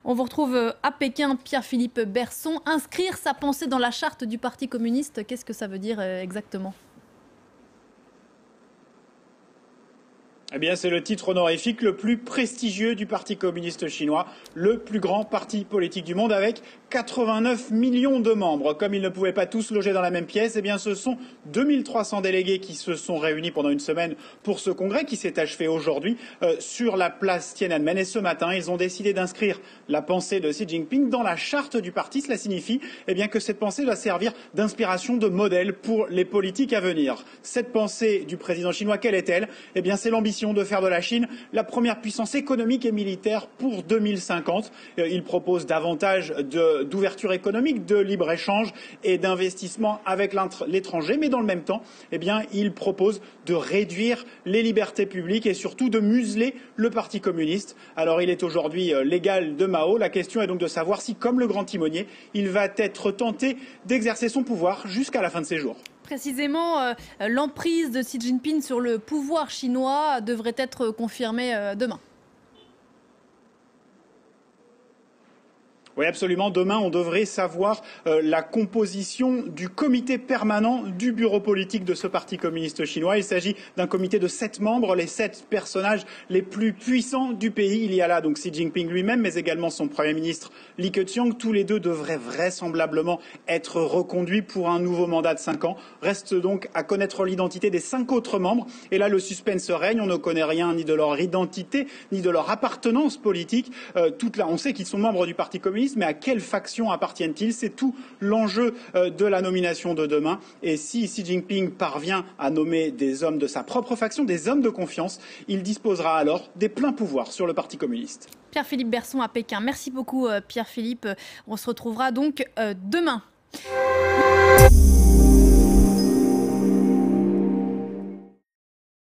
On vous retrouve à Pékin, Pierre-Philippe Berson. Inscrire sa pensée dans la charte du Parti communiste, qu'est-ce que ça veut dire exactement ? Eh bien, c'est le titre honorifique le plus prestigieux du Parti communiste chinois, le plus grand parti politique du monde avec 89 millions de membres. Comme ils ne pouvaient pas tous loger dans la même pièce, eh bien, ce sont 2300 délégués qui se sont réunis pendant une semaine pour ce congrès qui s'est achevé aujourd'hui sur la place Tiananmen. Et ce matin, ils ont décidé d'inscrire la pensée de Xi Jinping dans la charte du parti. Cela signifie eh bien, que cette pensée doit servir d'inspiration, de modèle pour les politiques à venir. Cette pensée du président chinois, quelle est-elle ? Eh bien, c'est l'ambition de faire de la Chine la première puissance économique et militaire pour 2050. Il propose davantage d'ouverture économique, de libre-échange et d'investissement avec l'étranger, mais dans le même temps, eh bien, il propose de réduire les libertés publiques et surtout de museler le Parti communiste. Alors, il est aujourd'hui l'égal de Mao. La question est donc de savoir si, comme le grand timonier, il va être tenté d'exercer son pouvoir jusqu'à la fin de ses jours. Précisément, l'emprise de Xi Jinping sur le pouvoir chinois devrait être confirmée demain. Oui, absolument. Demain, on devrait savoir la composition du comité permanent du bureau politique de ce parti communiste chinois. Il s'agit d'un comité de 7 membres, les 7 personnages les plus puissants du pays. Il y a là donc Xi Jinping lui-même, mais également son Premier ministre Li Keqiang. Tous les deux devraient vraisemblablement être reconduits pour un nouveau mandat de 5 ans. Reste donc à connaître l'identité des 5 autres membres. Et là, le suspense règne. On ne connaît rien ni de leur identité, ni de leur appartenance politique. On sait qu'ils sont membres du parti communiste, mais à quelle faction appartiennent-ils? C'est tout l'enjeu de la nomination de demain. Et si Xi Jinping parvient à nommer des hommes de sa propre faction, des hommes de confiance, il disposera alors des pleins pouvoirs sur le Parti communiste. Pierre-Philippe Berson à Pékin. Merci beaucoup Pierre-Philippe. On se retrouvera donc demain.